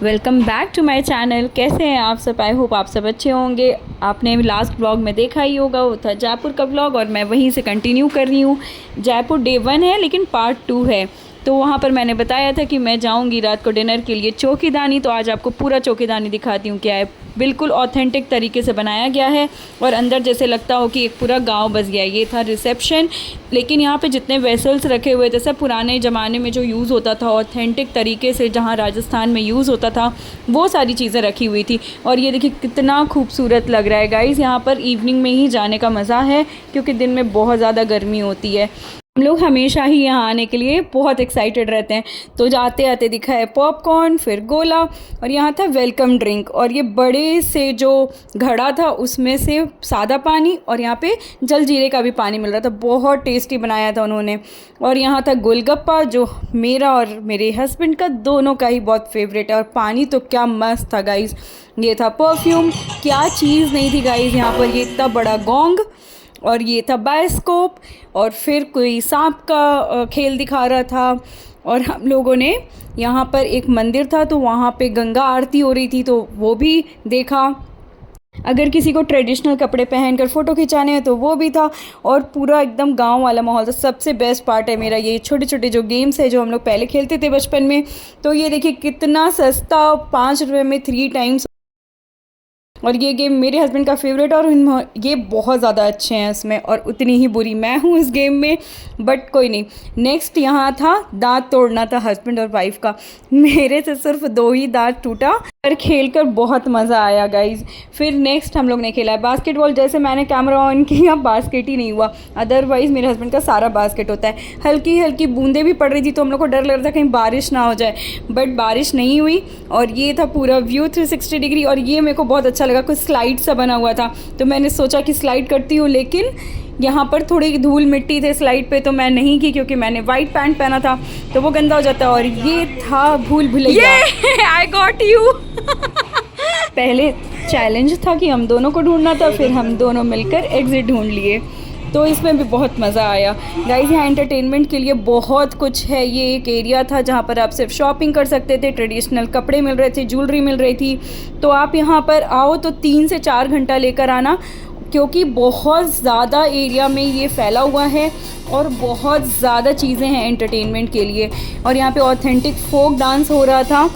Welcome back to my channel. कैसे हैं आप सब? आई होप आप सब अच्छे होंगे। आपने लास्ट व्लॉग में देखा ही होगा, वो था जयपुर का व्लॉग और मैं वहीं से कंटिन्यू कर रही हूँ। जयपुर डे 1 है लेकिन पार्ट 2 है। तो वहाँ पर मैंने बताया था कि मैं जाऊँगी रात को डिनर के लिए चौकीदानी। तो आज आपको पूरा चौकीदानी दिखाती हूँ क्या है। बिल्कुल ऑथेंटिक तरीके से बनाया गया है और अंदर जैसे लगता हो कि एक पूरा गांव बस गया। ये था रिसेप्शन, लेकिन यहाँ पे जितने वेसल्स रखे हुए थे सब पुराने ज़माने में जो यूज़ होता था ऑथेंटिक तरीके से, जहाँ राजस्थान में यूज़ होता था, वो सारी चीज़ें रखी हुई थी। और ये देखिए कितना खूबसूरत लग रहा है गाइज़। यहाँ पर इवनिंग में ही जाने का मज़ा है क्योंकि दिन में बहुत ज़्यादा गर्मी होती है। हम लोग हमेशा ही यहाँ आने के लिए बहुत एक्साइटेड रहते हैं। तो जाते आते दिखा है पॉपकॉर्न, फिर गोला और यहाँ था वेलकम ड्रिंक। और ये बड़े से जो घड़ा था उसमें से सादा पानी और यहाँ पे जलजीरे का भी पानी मिल रहा था। बहुत टेस्टी बनाया था उन्होंने। और यहाँ था गोलगप्पा जो मेरा और मेरे हस्बैंड का दोनों का ही बहुत फेवरेट है। और पानी तो क्या मस्त था गाइज़। ये था परफ्यूम, क्या चीज़ नहीं थी गाइज़ यहाँ पर। ये इतना बड़ा गोंग और ये था बायोस्कोप और फिर कोई सांप का खेल दिखा रहा था। और हम लोगों ने यहाँ पर एक मंदिर था तो वहाँ पे गंगा आरती हो रही थी तो वो भी देखा। अगर किसी को ट्रेडिशनल कपड़े पहनकर फ़ोटो खिंचाने हैं तो वो भी था। और पूरा एकदम गांव वाला माहौल था। सबसे बेस्ट पार्ट है मेरा ये छोटे छोटे जो गेम्स है जो हम लोग पहले खेलते थे बचपन में। तो ये देखिए कितना सस्ता, 5 रुपये में 3 टाइम्स। और ये गेम मेरे हस्बैंड का फेवरेट और ये बहुत ज़्यादा अच्छे हैं इसमें और उतनी ही बुरी मैं हूँ इस गेम में, बट कोई नहीं। नेक्स्ट यहाँ था दांत तोड़ना था हस्बैंड और वाइफ का। मेरे से सिर्फ 2 ही दांत टूटा पर खेल कर बहुत मज़ा आया गाइज। फिर नेक्स्ट हम लोग ने खेला है बास्केटबॉल। जैसे मैंने कैमरा ऑन किया बास्केट ही नहीं हुआ, अदरवाइज़ मेरे हस्बैंड का सारा बास्केट होता है। हल्की हल्की बूंदें भी पड़ रही थी तो हम लोग को डर लग रहा था कहीं बारिश ना हो जाए, बट बारिश नहीं हुई। और ये था पूरा व्यू 360 डिग्री। और ये मेरे को बहुत अच्छा लगा, कुछ स्लाइड सा बना हुआ था तो मैंने सोचा कि स्लाइड करती हूँ, लेकिन यहाँ पर थोड़ी धूल मिट्टी थे स्लाइड पे तो मैं नहीं की क्योंकि मैंने वाइट पैंट पहना था तो वो गंदा हो जाता है। और ये था Bhool Bhulaiyaa. I got you. पहले चैलेंज था कि हम दोनों को ढूंढना था, फिर हम दोनों मिलकर एग्जिट ढूंढ लिए। तो इसमें भी बहुत मज़ा आया गाइस। यहाँ एंटरटेनमेंट के लिए बहुत कुछ है। ये एक एरिया था जहाँ पर आप सिर्फ शॉपिंग कर सकते थे, ट्रेडिशनल कपड़े मिल रहे थे, ज्वेलरी मिल रही थी। तो आप यहाँ पर आओ तो 3 से 4 घंटा लेकर आना क्योंकि बहुत ज़्यादा एरिया में ये फैला हुआ है और बहुत ज़्यादा चीज़ें हैं एंटरटेनमेंट के लिए। और यहाँ पे ऑथेंटिक फोक डांस हो रहा था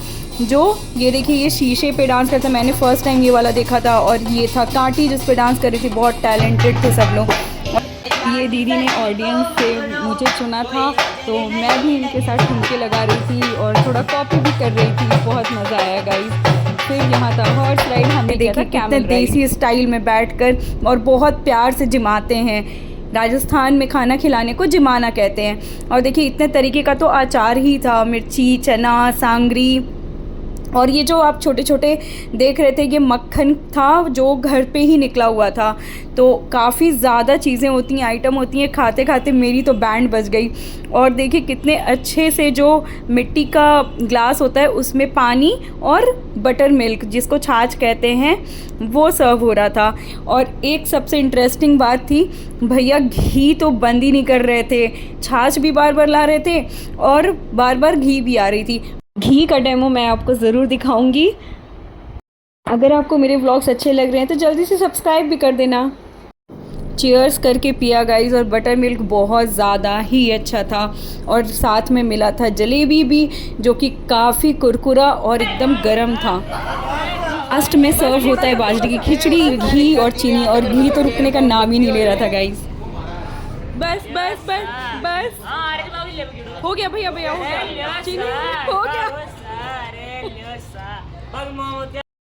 जो ये देखिए ये शीशे पे डांस करता, मैंने फ़र्स्ट टाइम ये वाला देखा था। और ये था कांटी जिस पे डांस कर रही थी, बहुत टैलेंटेड थे सब लोग। ये दीदी ने ऑडियंस से मुझे चुना था तो मैं भी इनके साथ ठुमके लगा रही थी और थोड़ा कॉपी भी कर रही थी। बहुत मज़ा आया गाइस। फिर यहाँ था हॉर्स राइड, हमने देखा कैमल देसी स्टाइल में बैठकर और बहुत प्यार से जिमाते हैं। राजस्थान में खाना खिलाने को जिमाना कहते हैं। और देखिए इतने तरीके का तो अचार ही था, मिर्ची, चना, सांगरी। और ये जो आप छोटे छोटे देख रहे थे ये मक्खन था जो घर पे ही निकला हुआ था। तो काफ़ी ज़्यादा चीज़ें होती हैं, आइटम होती हैं। खाते खाते मेरी तो बैंड बज गई। और देखिए कितने अच्छे से जो मिट्टी का ग्लास होता है उसमें पानी और बटर मिल्क जिसको छाछ कहते हैं वो सर्व हो रहा था। और एक सबसे इंटरेस्टिंग बात थी, भैया घी तो बंद ही नहीं कर रहे थे, छाछ भी बार बार ला रहे थे और बार बार घी भी आ रही थी। घी का डेमो मैं आपको ज़रूर दिखाऊंगी। अगर आपको मेरे व्लॉग्स अच्छे लग रहे हैं तो जल्दी से सब्सक्राइब भी कर देना। चीयर्स करके पिया गाइस और बटर मिल्क बहुत ज़्यादा ही अच्छा था। और साथ में मिला था जलेबी भी जो कि काफ़ी कुरकुरा और एकदम गर्म था। लास्ट में सर्व होता है बाजरे की खिचड़ी, घी और चीनी। और घी तो रुकने का नाम ही नहीं ले रहा था गाइस। बस बस बस बस हो गया भैया, भैया हो गया, चीनी हो गया।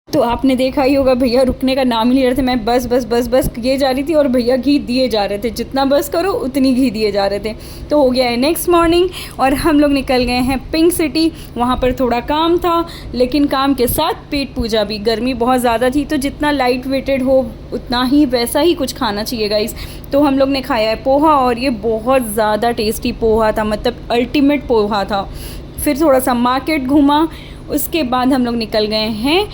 तो आपने देखा ही होगा भैया रुकने का नाम ही नहीं ले रहे थे। मैं बस बस बस बस किए जा रही थी और भैया घी दिए जा रहे थे, जितना बस करो उतनी घी दिए जा रहे थे। तो हो गया है नेक्स्ट मॉर्निंग और हम लोग निकल गए हैं पिंक सिटी। वहाँ पर थोड़ा काम था लेकिन काम के साथ पेट पूजा भी। गर्मी बहुत ज़्यादा थी तो जितना लाइट वेटेड हो उतना ही वैसा ही कुछ खाना चाहिए गाइस। तो हम लोग ने खाया है पोहा और ये बहुत ज़्यादा टेस्टी पोहा था, मतलब अल्टीमेट पोहा था। फिर थोड़ा सा मार्केट घूमा, उसके बाद हम लोग निकल गए हैं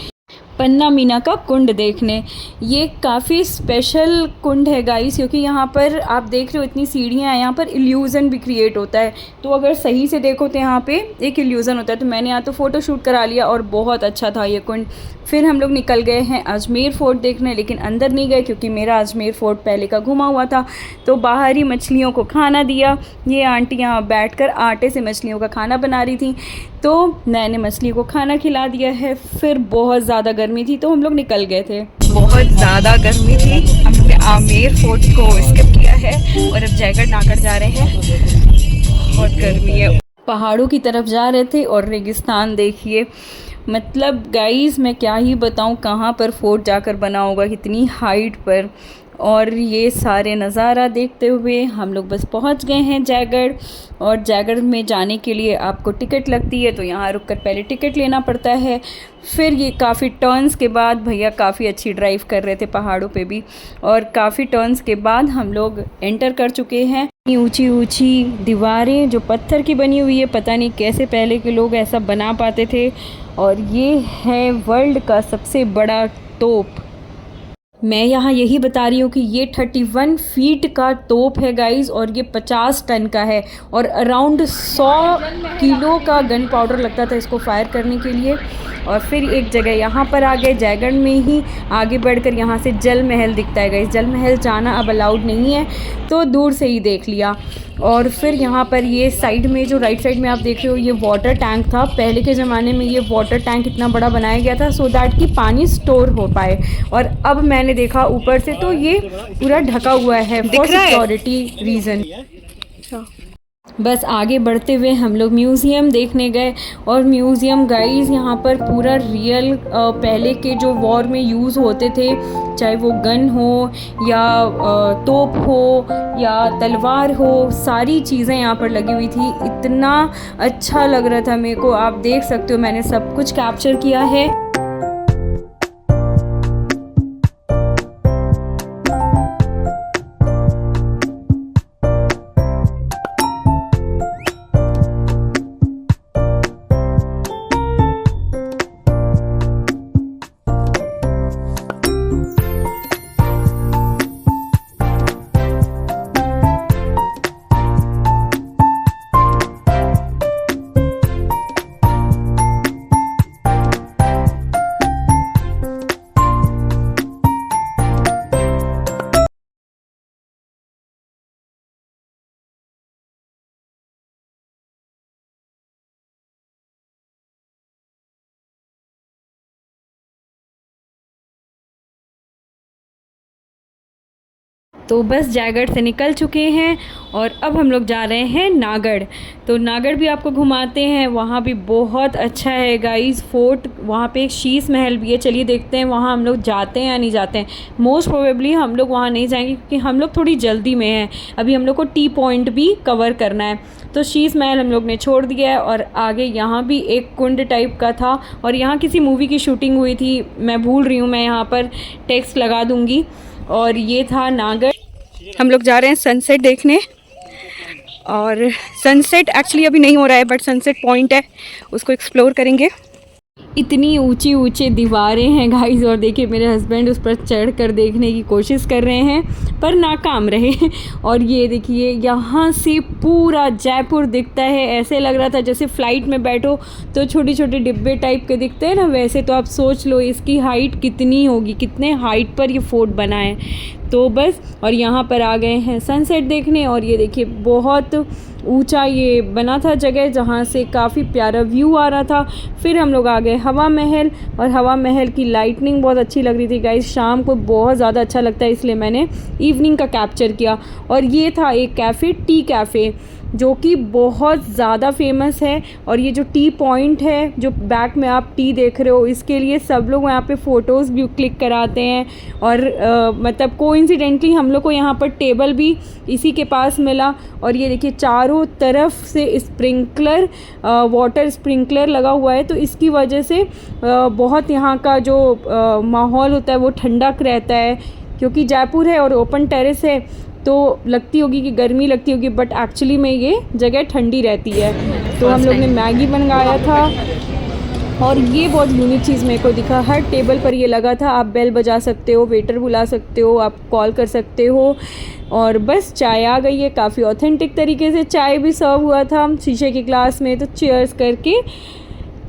पन्ना मीना का कुंड देखने। ये काफ़ी स्पेशल कुंड है गाइस, क्योंकि यहाँ पर आप देख रहे हो इतनी सीढ़ियाँ हैं, यहाँ पर इल्यूज़न भी क्रिएट होता है। तो अगर सही से देखो तो यहाँ पे एक इल्यूज़न होता है। तो मैंने यहाँ तो फ़ोटो शूट करा लिया और बहुत अच्छा था ये कुंड। फिर हम लोग निकल गए हैं अजमेर फ़ोर्ट देखने, लेकिन अंदर नहीं गए क्योंकि मेरा अजमेर फ़ोर्ट पहले का घुमा हुआ था। तो बाहर ही मछलियों को खाना दिया। ये आंटी यहाँ बैठकर आटे से मछलियों का खाना बना रही थी, तो मैंने मछलियों को खाना खिला दिया है। फिर बहुत ज़्यादा गर्मी थी तो हम लोग निकल गए थे। बहुत ज़्यादा गर्मी थी, हमने आमेर फोर्ट को स्किप किया है और अब जयगढ़ नागढ़ जा रहे हैं। बहुत गर्मी है। पहाड़ों की तरफ जा रहे थे और रेगिस्तान देखिए, मतलब गाइस मैं क्या ही बताऊं कहाँ पर फोर्ट जाकर बना होगा, कितनी हाइट पर। और ये सारे नज़ारा देखते हुए हम लोग बस पहुंच गए हैं जयगढ़। और जयगढ़ में जाने के लिए आपको टिकट लगती है, तो यहाँ रुककर पहले टिकट लेना पड़ता है। फिर ये काफ़ी टर्न्स के बाद, भैया काफ़ी अच्छी ड्राइव कर रहे थे पहाड़ों पे भी, और काफ़ी टर्न्स के बाद हम लोग एंटर कर चुके हैं। ऊंची ऊंची दीवारें जो पत्थर की बनी हुई है, पता नहीं कैसे पहले के लोग ऐसा बना पाते थे। और ये है वर्ल्ड का सबसे बड़ा तोप। मैं यहाँ यही बता रही हूँ कि ये 31 फीट का तोप है गाइस, और ये 50 टन का है, और अराउंड 100 किलो का गन पाउडर लगता था इसको फायर करने के लिए। और फिर एक जगह यहाँ पर आ गए जयगढ़ में ही, आगे बढ़कर यहाँ से जल महल दिखता है गाइस। जल महल जाना अब अलाउड नहीं है, तो दूर से ही देख लिया। और फिर यहाँ पर ये साइड में जो राइट साइड में आप देख रहे हो, ये वाटर टैंक था। पहले के ज़माने में ये वाटर टैंक इतना बड़ा बनाया गया था सो दैट कि पानी स्टोर हो पाए। और अब मैंने देखा ऊपर से तो ये पूरा ढका हुआ है फॉर सिक्योरिटी रीज़न। बस आगे बढ़ते हुए हम लोग म्यूज़ियम देखने गए। और म्यूज़ियम गाइस यहाँ पर पूरा रियल पहले के जो वॉर में यूज़ होते थे, चाहे वो गन हो या तोप हो या तलवार हो, सारी चीज़ें यहाँ पर लगी हुई थी। इतना अच्छा लग रहा था मेरे को, आप देख सकते हो मैंने सब कुछ कैप्चर किया है। तो बस जयगढ़ से निकल चुके हैं और अब हम लोग जा रहे हैं नागढ़। तो नागढ़ भी आपको घुमाते हैं, वहाँ भी बहुत अच्छा है गाइस फोर्ट। वहाँ पे एक शीश महल भी है, चलिए देखते हैं वहाँ हम लोग जाते हैं या नहीं जाते हैं। मोस्ट प्रोबेबली हम लोग वहाँ नहीं जाएंगे क्योंकि हम लोग थोड़ी जल्दी में हैं, अभी हम लोग को टी पॉइंट भी कवर करना है। तो शीश महल हम लोग ने छोड़ दिया है। और आगे यहाँ भी एक कुंड टाइप का था और यहाँ किसी मूवी की शूटिंग हुई थी, मैं भूल रही हूँ, मैं यहाँ पर टेक्स्ट लगा दूँगी। और ये था नागढ़। हम लोग जा रहे हैं सनसेट देखने, और सनसेट एक्चुअली अभी नहीं हो रहा है बट सनसेट पॉइंट है, उसको एक्सप्लोर करेंगे। इतनी ऊंची ऊंची दीवारें हैं गाइस, और देखिए मेरे हस्बैंड उस पर चढ़ कर देखने की कोशिश कर रहे हैं पर नाकाम रहे। और ये देखिए यहाँ से पूरा जयपुर दिखता है, ऐसे लग रहा था जैसे फ़्लाइट में बैठो तो छोटे छोटे डिब्बे टाइप के दिखते हैं ना, वैसे। तो आप सोच लो इसकी हाइट कितनी होगी, कितने हाइट पर ये फोर्ट बना है। तो बस, और यहाँ पर आ गए हैं सनसेट देखने। और ये देखिए बहुत ऊंचा ये बना था जगह जहाँ से काफ़ी प्यारा व्यू आ रहा था। फिर हम लोग आ गए हवा महल, और हवा महल की लाइटनिंग बहुत अच्छी लग रही थी गाइस। शाम को बहुत ज़्यादा अच्छा लगता है, इसलिए मैंने इवनिंग का कैप्चर किया। और ये था एक कैफ़े, टी कैफ़े, जो कि बहुत ज़्यादा फेमस है। और ये जो टी पॉइंट है, जो बैक में आप टी देख रहे हो, इसके लिए सब लोग यहाँ पे फ़ोटोज़ भी क्लिक कराते हैं। और मतलब कोइंसिडेंटली हम लोग को यहाँ पर टेबल भी इसी के पास मिला। और ये देखिए चारों तरफ से स्प्रिंकलर, वाटर स्प्रिंकलर लगा हुआ है, तो इसकी वजह से बहुत यहाँ का जो माहौल होता है वो ठंडक रहता है। क्योंकि जयपुर है और ओपन टेरेस है तो लगती होगी कि गर्मी लगती होगी, बट एक्चुअली में ये जगह ठंडी रहती है। तो हम लोग ने मैगी मंगाया था और ये बहुत यूनिक चीज़ मेरे को दिखा, हर टेबल पर ये लगा था, आप बेल बजा सकते हो, वेटर बुला सकते हो, आप कॉल कर सकते हो। और बस चाय आ गई है, काफ़ी ऑथेंटिक तरीके से चाय भी सर्व हुआ था शीशे के ग्लास में, तो चीयर्स करके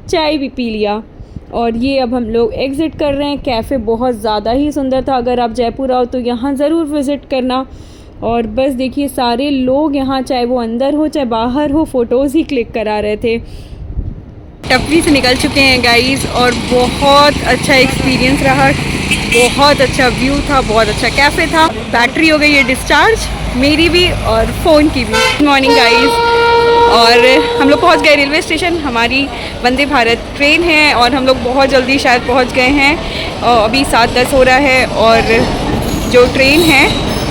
चाय भी पी लिया। और ये अब हम लोग एग्ज़िट कर रहे हैं। कैफ़े बहुत ज़्यादा ही सुंदर था, अगर आप जयपुर आओ तो यहाँ ज़रूर विज़िट करना। और बस देखिए सारे लोग यहाँ, चाहे वो अंदर हो चाहे बाहर हो, फ़ोटोज़ ही क्लिक करा रहे थे। टपरी से निकल चुके हैं गाइस, और बहुत अच्छा एक्सपीरियंस रहा, बहुत अच्छा व्यू था, बहुत अच्छा कैफ़े था। बैटरी हो गई है डिस्चार्ज, मेरी भी और फ़ोन की भी। गुड मॉर्निंग गाइस, और हम लोग पहुंच गए रेलवे स्टेशन। हमारी वंदे भारत ट्रेन है और हम लोग बहुत जल्दी शायद पहुंच गए हैं। अभी 7:10 हो रहा है और जो ट्रेन है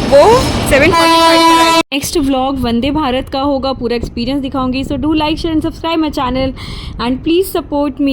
वो 7:45। नेक्स्ट व्लॉग वंदे भारत का होगा, पूरा एक्सपीरियंस दिखाऊंगी। So do like share and subscribe my channel and please support me.